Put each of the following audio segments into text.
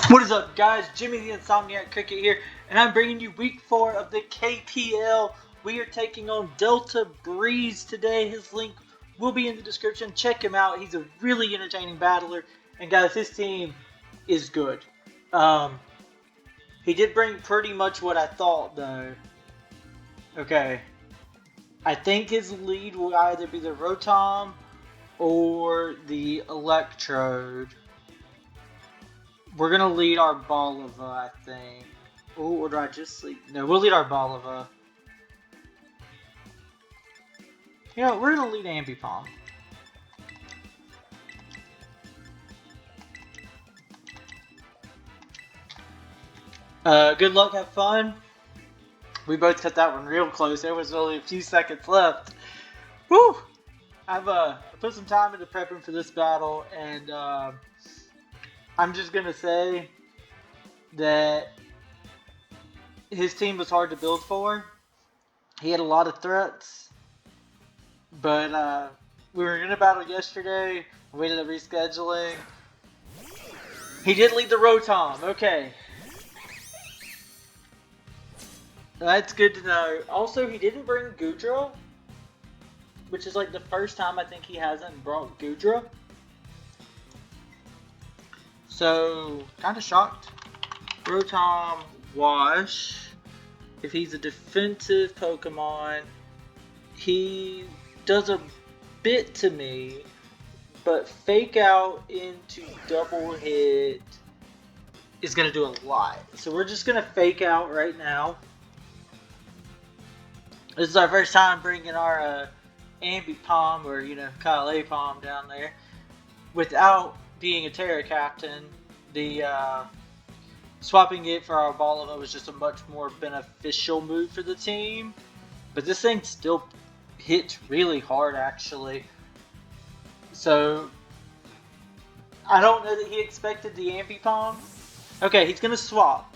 What is up, guys? Jimmy the Insomniac Cricket here, and I'm bringing you week 4 of the KPL. We are taking on Delta Breeze today. His link will be in the description. Check him out. He's a really entertaining battler, and guys, his team is good. He did bring pretty much what I thought, though. Okay. I think his lead will either be the Rotom or the Electrode. We're going to lead our Boliva, I think. Oh, or do I just lead? No, we'll lead our Boliva. You know, we're going to lead Ambipom. Good luck, have fun. We both cut that one real close. There was only a few seconds left. Whew! I've put some time into prepping for this battle, and I'm just going to say that his team was hard to build for. He had a lot of threats, but we were in a battle yesterday. We ended up rescheduling. He did lead the Rotom. Okay. That's good to know. Also, he didn't bring Goodra, which is like the first time I think he hasn't brought Goodra. So, kind of shocked. Rotom, Wash. If he's a defensive Pokemon, he does a bit to me, but Fake Out into Double Hit is going to do a lot. So we're just going to Fake Out right now. This is our first time bringing our Ambipom, or Kyle Apom down there, without being a Terra Captain. The swapping it for our Boliva was just a much more beneficial move for the team. But this thing still hits really hard, actually. So I don't know that he expected the Ambipom. Okay, he's gonna swap.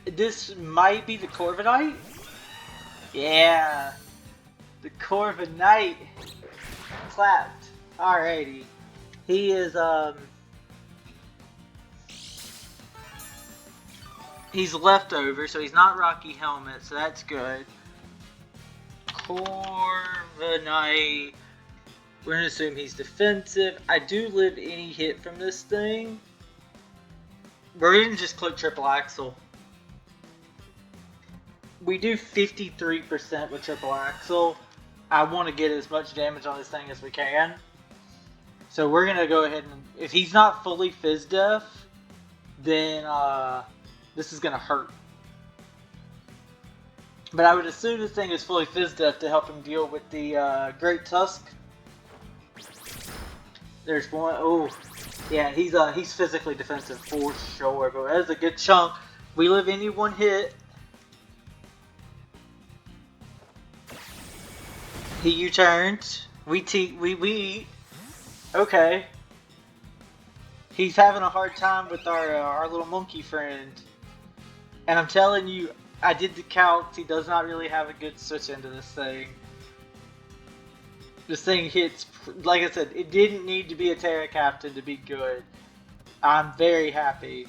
This might be the Corviknight. Yeah, the Corviknight clapped. Alrighty, he is he's leftover, so he's not Rocky Helmet, so that's good. Corviknight. We're gonna assume he's defensive. I do live any hit from this thing. We're gonna just click Triple Axle. We do 53% with Triple Axle. I want to get as much damage on this thing as we can. So we're going to go ahead and... If he's not fully Fizz Def, then this is going to hurt. But I would assume this thing is fully Fizz Def to help him deal with the Great Tusk. There's one. Oh, yeah, he's physically defensive for sure. But that is a good chunk. We live any one hit. He U-turned. We eat. Okay. He's having a hard time with our little monkey friend. And I'm telling you, I did the calcs. He does not really have a good switch into this thing. This thing hits, like I said, it didn't need to be a Terra Captain to be good. I'm very happy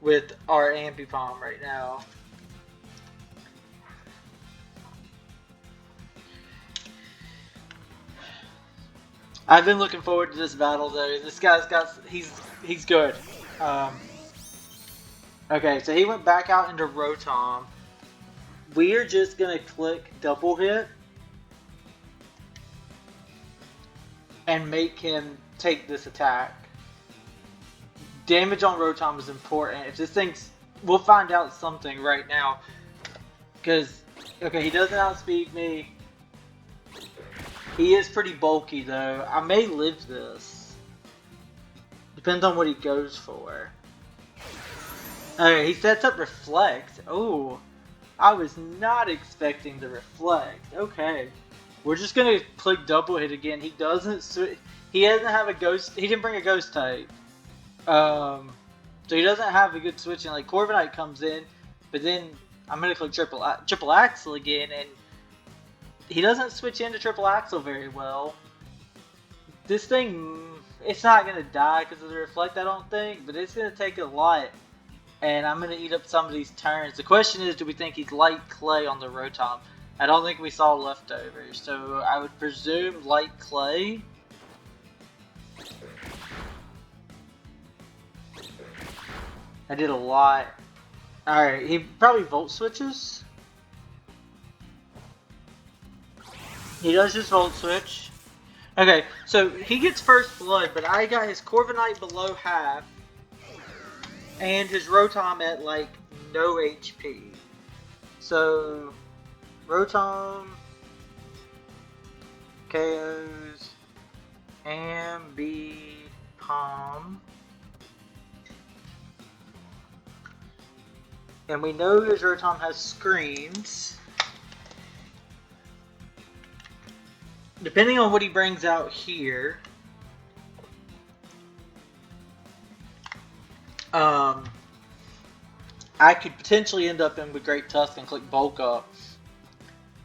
with our Ambipom right now. I've been looking forward to this battle, though. This guy's he's good. Okay, so he went back out into Rotom. We are just gonna click Double Hit and make him take this attack. Damage on Rotom is important. If this thing's, we'll find out something right now. Because, okay, he doesn't outspeed me. He is pretty bulky, though. I may live this. Depends on what he goes for. Okay, he sets up Reflect. Oh, I was not expecting the Reflect. Okay. We're just going to click Double Hit again. He doesn't... He doesn't have a Ghost... He didn't bring a Ghost type. So he doesn't have a good switching. Like, Corviknight comes in, but then I'm going to click Triple Axle again, and he doesn't switch into Triple Axle very well. This thing it's not gonna die because of the reflect, I don't think, but it's gonna take a lot, and I'm gonna eat up some of these turns. The question is, do we think he's light clay on the Rotom? I don't think we saw leftovers, so I would presume light clay. I did a lot. Alright, he probably volt switches. He does just volt switch. Okay, so he gets first blood, but I got his Corviknight below half, and his Rotom at like no HP. So Rotom KOs Ambi Palm. And we know his Rotom has screens. Depending on what he brings out here, I could potentially end up in with Great Tusk and click bulk up.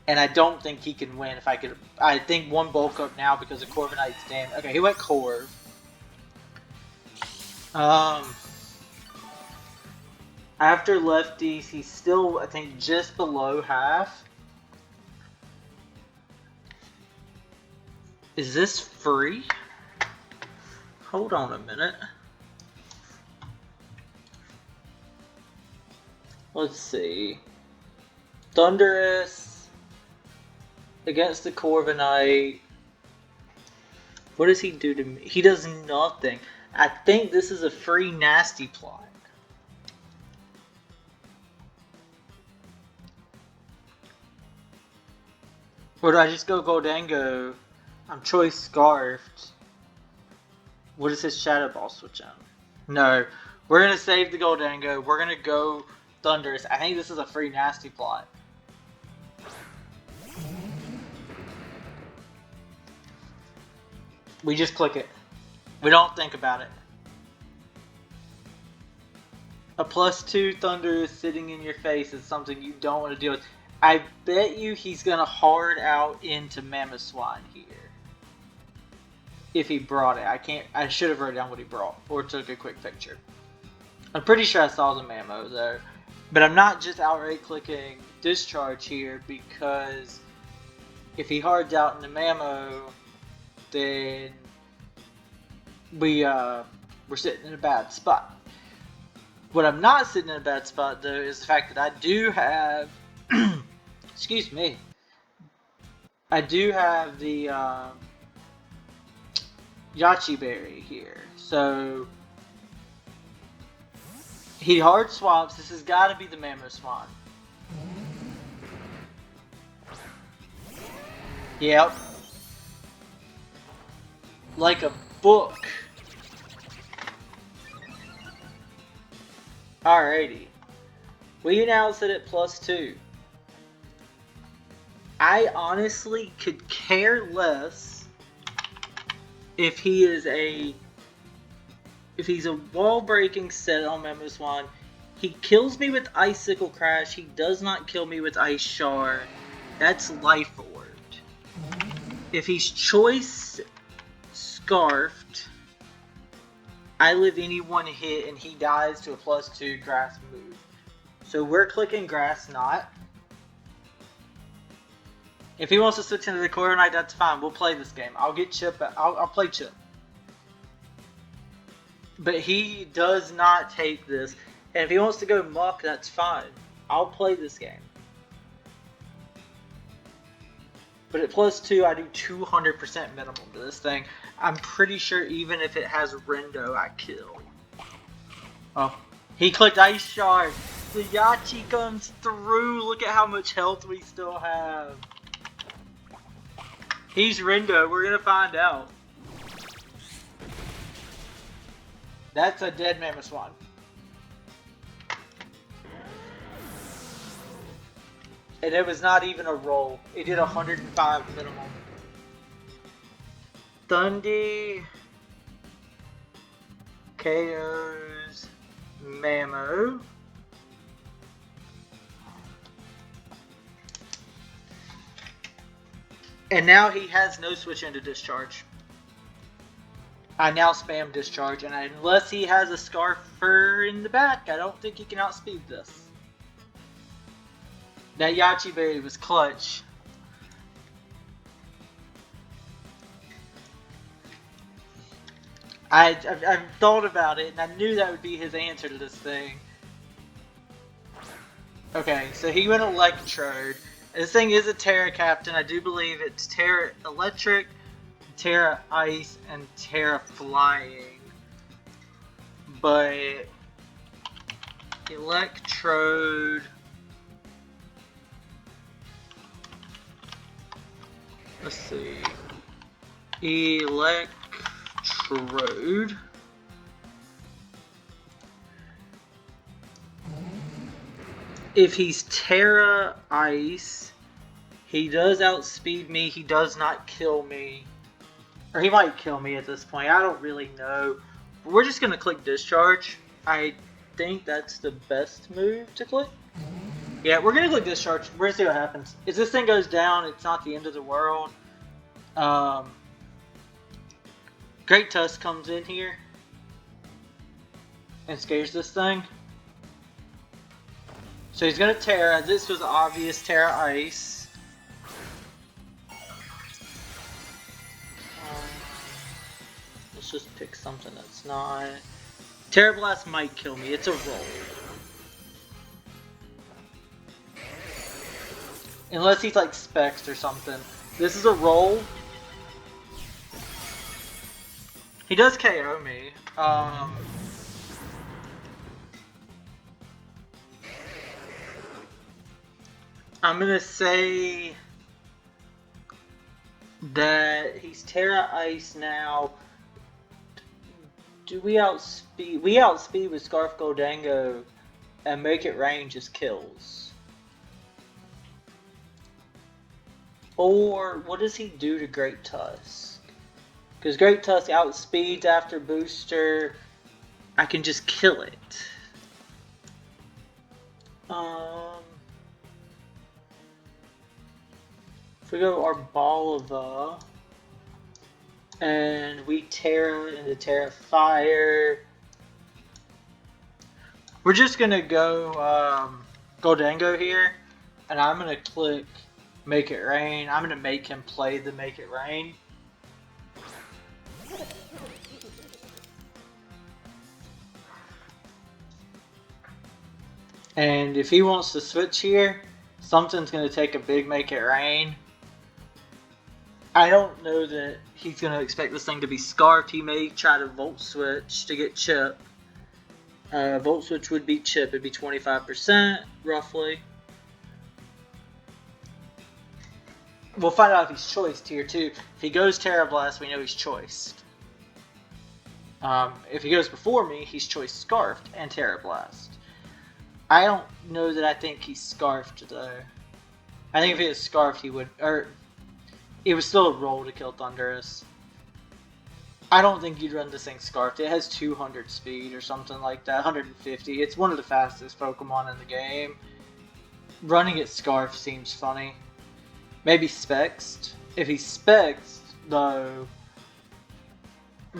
And I don't think he can win if I could. I think one bulk up now because of Corviknight's damage. Okay, he went Corv. After lefties, he's still, I think, just below half. Is this free? Hold on a minute. Let's see. Thunderous against the Corviknight. What does he do to me? He does nothing. I think this is a free nasty plot. Or do I just go Goldango? I'm choice scarfed. What is his Shadow Ball switch on? No. We're going to save the Goldango. We're going to go Thunderous. I think this is a free nasty plot. We just click it. We don't think about it. A +2 Thunderous sitting in your face is something you don't want to deal with. I bet you he's going to hard out into Mamoswine here. If he brought it. I should have wrote down what he brought. Or took a quick picture. I'm pretty sure I saw the Mamo though. But I'm not just outright clicking Discharge here because if he hards out into Mamo, then we're sitting in a bad spot. What I'm not sitting in a bad spot though is the fact that I do have excuse me. I do have the Yachi Berry here. So he hard swaps. This has got to be the Mamoswine. Yep. Like a book. Alrighty. We now sit at +2. I honestly could care less if he's a wall breaking set on Mamoswine. He kills me with Icicle Crash. He does not kill me with Ice Shard. That's Life Orb. If he's choice scarfed, I live any one hit and he dies to a +2 grass move. So we're clicking Grass Knot. If he wants to switch into the Corviknight, that's fine. We'll play this game. I'll get Chip. I'll play Chip. But he does not take this. And if he wants to go Muck, that's fine. I'll play this game. But at +2, I do 200% minimum to this thing. I'm pretty sure even if it has Rendo, I kill. Oh, he clicked Ice Shard. The Yachi comes through. Look at how much health we still have. He's Rendo. We're going to find out. That's a dead Mamoswine. And it was not even a roll. It did 105 minimum. Thundy KOs Mamo. And now he has no switch into Discharge. I now spam discharge, and unless he has a scarf fur in the back, I don't think he can outspeed this. That Yachi Berry was clutch. I've thought about it, and I knew that would be his answer to this thing. Okay, so he went Electrode. This thing is a Terra Captain. I do believe it's Terra Electric, Terra Ice, and Terra Flying. But Electrode. Let's see. Electrode. If he's Terra Ice, he does outspeed me. He does not kill me. Or he might kill me at this point. I don't really know. We're just going to click Discharge. I think that's the best move to click. Yeah, we're going to click Discharge. We're going to see what happens. If this thing goes down, it's not the end of the world. Great Tusk comes in here and scares this thing. So he's going to Terra. This was obvious Terra Ice. Let's just pick something that's not... Terra Blast might kill me. It's a roll. Unless he's like Specs or something. This is a roll. He does KO me. I'm gonna say that he's Terra Ice now. Do we outspeed? We outspeed with Scarf Goldango and Make It Rain just kills. Or what does he do to Great Tusk? Because Great Tusk outspeeds after booster. I can just kill it. If we go Arbalava and we Terra into Terra Fire, we're just gonna go Goldango here, and I'm gonna click Make It Rain. I'm gonna make him play the Make It Rain. And if he wants to switch here, something's gonna take a big Make It Rain. I don't know that he's going to expect this thing to be scarfed. He may try to Volt Switch to get Chip. Volt Switch would be Chip. It'd be 25%, roughly. We'll find out if he's choiced here, too. If he goes Terra Blast, we know he's choiced. If he goes before me, he's choiced Scarfed and Terra Blast. I don't know that I think he's Scarfed, though. I think if he was Scarfed, he would... It was still a roll to kill Thundurus. I don't think you'd run this thing Scarfed. It has 200 speed or something like that, 150. It's one of the fastest Pokemon in the game. Running it Scarfed seems funny. Maybe Spexed. If he's Spexed, though,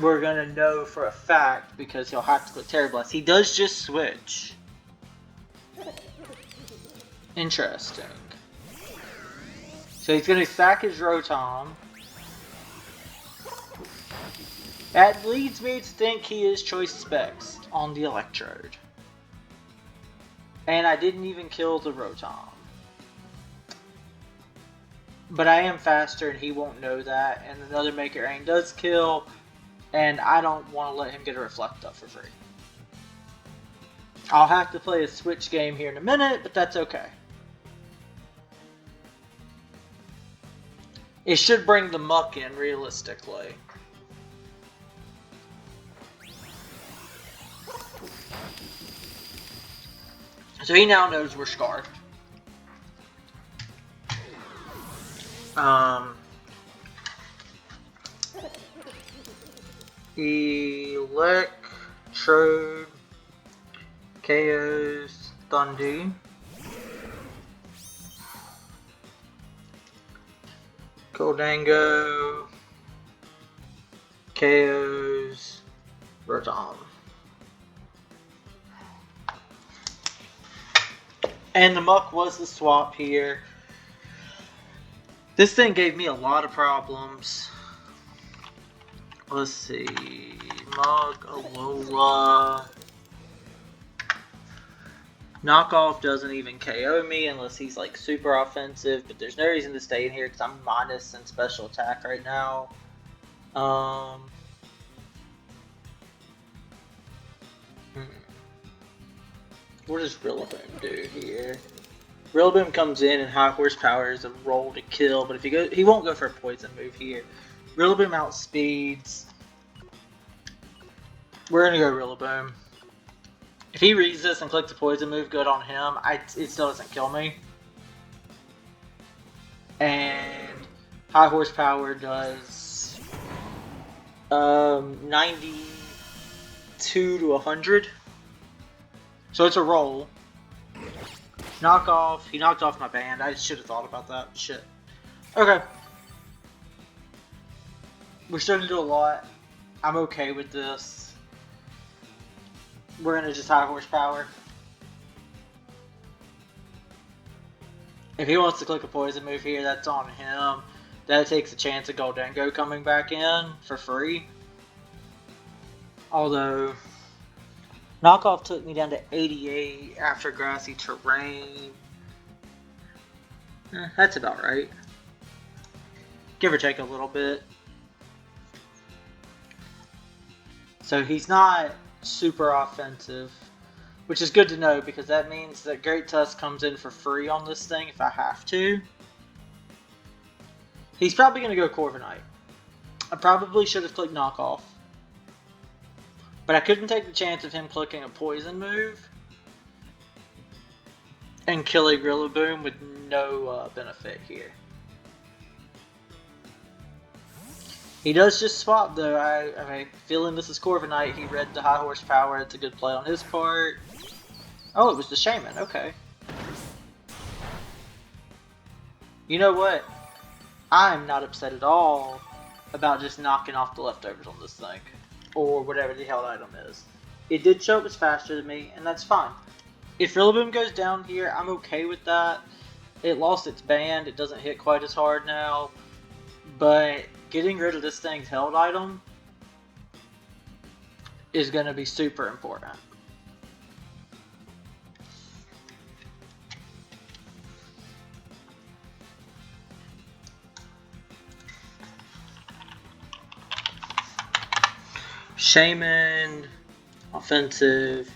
we're going to know for a fact because he'll have to click Terra Blast. He does just switch. Interesting. So he's going to sack his Rotom. That leads me to think he is Choice Specs on the Electrode. And I didn't even kill the Rotom. But I am faster and he won't know that. And another Make It Rain does kill. And I don't want to let him get a Reflect Up for free. I'll have to play a Switch game here in a minute, but that's okay. It should bring the Muck in, realistically. So he now knows we're Scarfed. Electrode KOs Thundee. Goldango KOs Rotom. And the Muck was the swap here. This thing gave me a lot of problems. Let's see. Mug, Alola. Knockoff doesn't even KO me unless he's like super offensive, but there's no reason to stay in here because I'm minus in special attack right now. What does Rillaboom do here? Rillaboom comes in and high horsepower is a roll to kill, but if he won't go for a poison move here. Rillaboom outspeeds. We're gonna go Rillaboom. If he reads this and clicks a poison move, good on him. It still doesn't kill me. And high horsepower does 92 to 100. So it's a roll. Knock off. He knocked off my band. I should have thought about that. Shit. Okay. We're starting to do a lot. I'm okay with this. We're gonna just high horsepower. If he wants to click a poison move here, that's on him. That takes a chance of Goldengo coming back in for free. Although, knockoff took me down to 88 after grassy terrain. That's about right. Give or take a little bit. So he's not super offensive, which is good to know because that means that Great Tusk comes in for free on this thing if I have to. He's probably going to go Corviknight. I probably should have clicked knockoff, but I couldn't take the chance of him clicking a poison move and killing Rillaboom with no benefit here. He does just swap though. I feeling this is Corviknight. He read the high horsepower. It's a good play on his part. Oh, it was the Shaman. Okay. You know what? I'm not upset at all about just knocking off the leftovers on this thing. Or whatever the hell item is. It did show it was faster than me, and that's fine. If Rillaboom goes down here, I'm okay with that. It lost its band. It doesn't hit quite as hard now. But getting rid of this thing's held item is going to be super important. Shaman, offensive.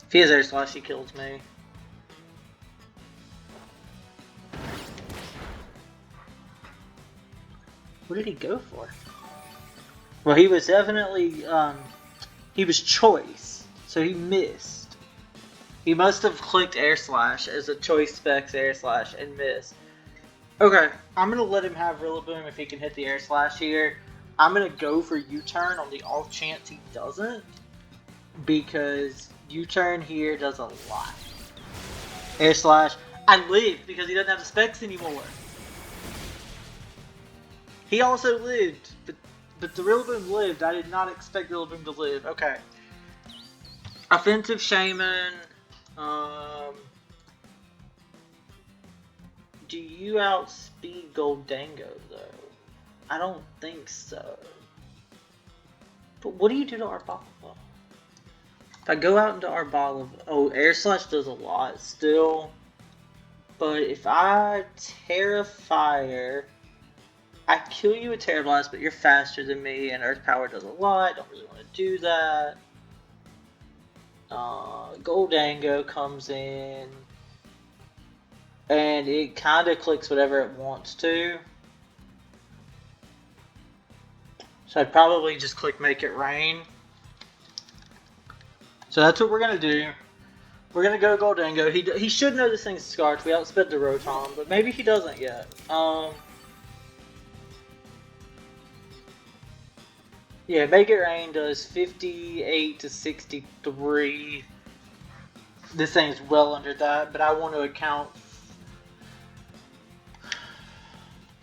If he has Air Slash, he kills me. What did he go for? Well, he was definitely, he was choice, so he missed. He must have clicked Air Slash as a choice specs Air Slash and missed. Okay, I'm going to let him have Rillaboom if he can hit the Air Slash here. I'm going to go for U-turn on the off chance he doesn't, because U-turn here does a lot. Air Slash. I lived because he doesn't have the specs anymore. He also lived, but the Rillaboom lived. I did not expect Rillaboom to live. Okay. Offensive Shaman. Do you outspeed Goldengo, though? I don't think so. But what do you do to Arboliva? If I go out into Arboliva... Oh, Air Slash does a lot still. But if I Terra Fire... I kill you with Terra Blast, but you're faster than me, and Earth Power does a lot. Don't really want to do that. Goldango comes in, and it kind of clicks whatever it wants to. So I'd probably just click Make It Rain. So that's what we're going to do. We're going to go Goldango. He should know this thing's Scarf. We outsped the Rotom, but maybe he doesn't yet. Yeah, Make It Rain does 58 to 63. This thing's well under that, but I want to account...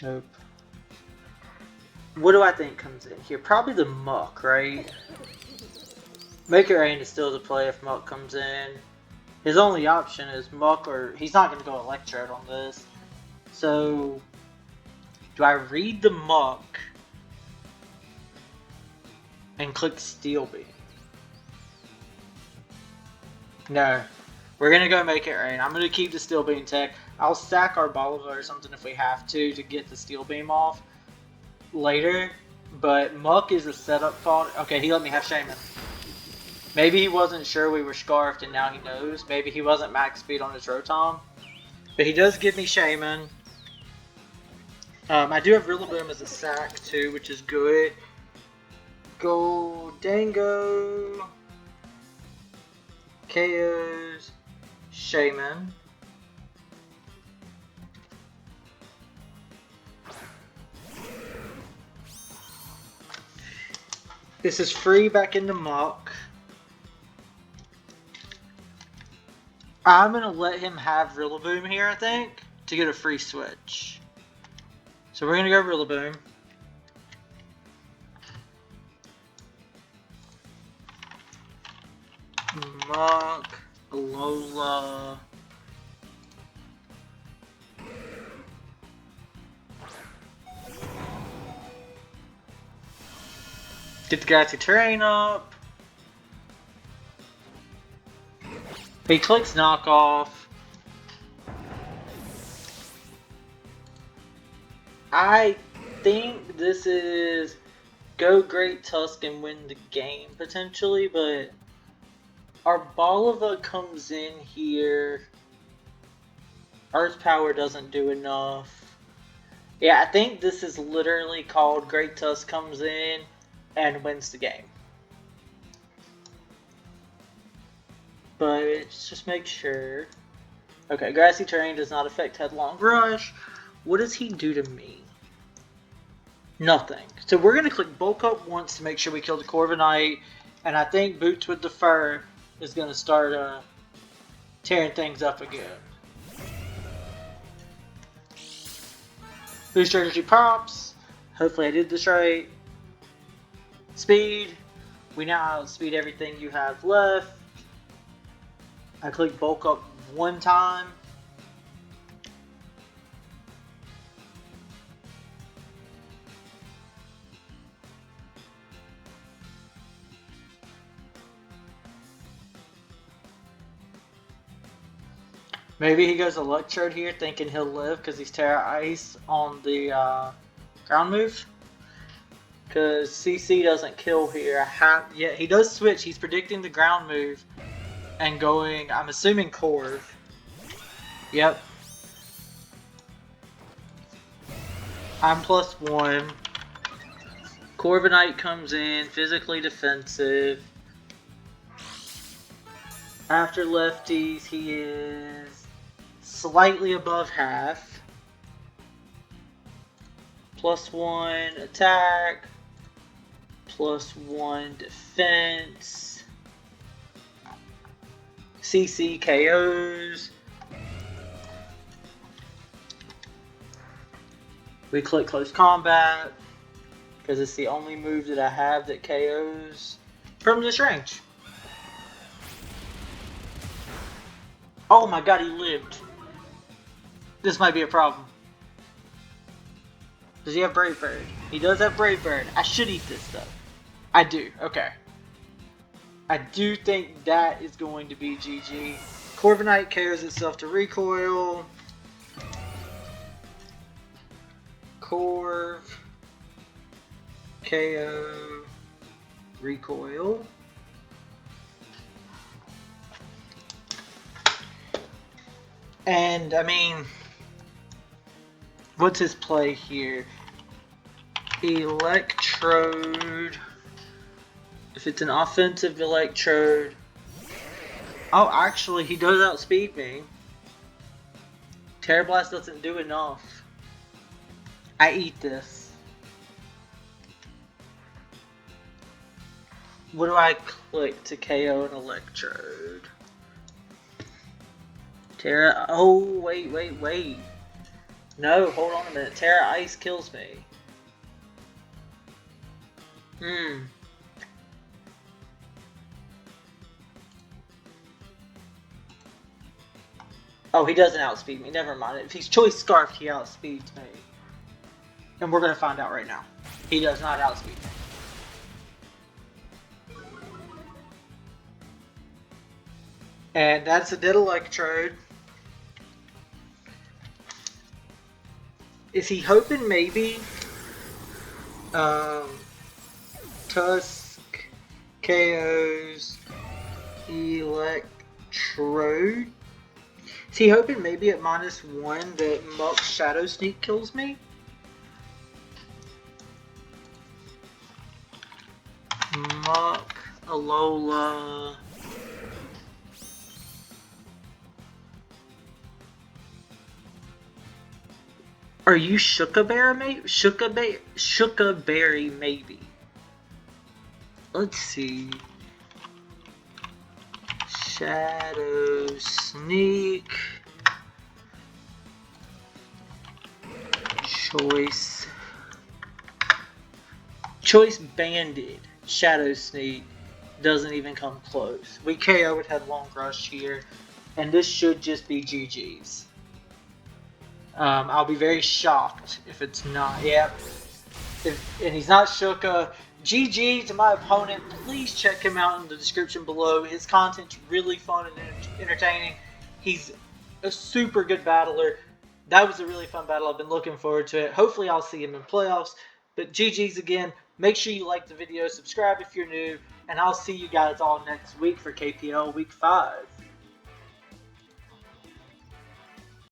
Nope. What do I think comes in here? Probably the Muck, right? Make it rain is still the play if Muck comes in. His only option is Muck, or he's not going to go Electrode on this. So, do I read the Muck and click Steel Beam? No. We're going to go Make It Rain. I'm going to keep the Steel Beam tech. I'll stack our Balva or something if we have to get the Steel Beam off later. But Muck is a setup fault. Okay, he let me have Shaman. Maybe he wasn't sure we were Scarfed and now he knows. Maybe he wasn't max speed on his Rotom. But he does give me Shaman. I do have Rillaboom as a sack too, which is good. Goldango. KOs. Shaman. This is free back into Muck. I'm going to let him have Rillaboom here, I think, to get a free switch. So we're going to go Rillaboom. Muck, Alola. Get the grassy terrain up. He clicks knockoff. I think this is go Great Tusk and win the game potentially, but our Balva comes in here. Earth Power doesn't do enough. Yeah, I think this is literally called Great Tusk comes in and wins the game. But let's just make sure. Okay, Grassy Terrain does not affect Headlong Rush. What does he do to me? Nothing. So we're going to click Bulk Up once to make sure we kill the Corviknight. And I think Boots with the Fur is going to start tearing things up again. Boost Energy pops. Hopefully I did this right. Speed. We now outspeed everything you have left. I click Bulk Up one time. Maybe he goes Electrode here thinking he'll live because he's Terra Ice on the ground move. Because CC doesn't kill here. Yeah, he does switch. He's predicting the ground move and going, I'm assuming Corv. Yep. I'm +1. Corviknight comes in, physically defensive. After lefties, he is slightly above half. +1 attack. +1 defense. CC KOs. We click Close Combat because it's the only move that I have that KOs from this range. Oh my god, he lived. This might be a problem. Does he have Brave Bird? He does have Brave Bird. I should eat this though. I do. Okay. I do think that is going to be GG. Corviknight KOs itself to recoil. Corv. KO. Recoil. And, I mean, what's his play here? Electrode. If it's an offensive Electrode. Oh, actually, he does outspeed me. Terra Blast doesn't do enough. I eat this. What do I click to KO an Electrode? Terra. Oh, wait. No, hold on a minute. Terra Ice kills me. Oh, he doesn't outspeed me. Never mind. If he's Choice Scarf, he outspeeds me. And we're going to find out right now. He does not outspeed me. And that's a dead electrode. Is he hoping maybe Tusk KOs electrode? Is he hoping maybe at -1 that Muck Shadow Sneak kills me? Muck, Alola. Are you Shookaberry maybe? Shookaberry maybe. Let's see. Shadow Sneak. Choice Banded. Shadow Sneak doesn't even come close. We KO would have Long Rush here, and this should just be GG's. I'll be very shocked if it's not. Yeah, and he's not Shuka. GG to my opponent. Please check him out in the description below. His content's really fun and entertaining. He's a super good battler. That was a really fun battle. I've been looking forward to it. Hopefully I'll see him in playoffs. But GG's again. Make sure you like the video, subscribe if you're new, and I'll see you guys all next week for KPL Week 5.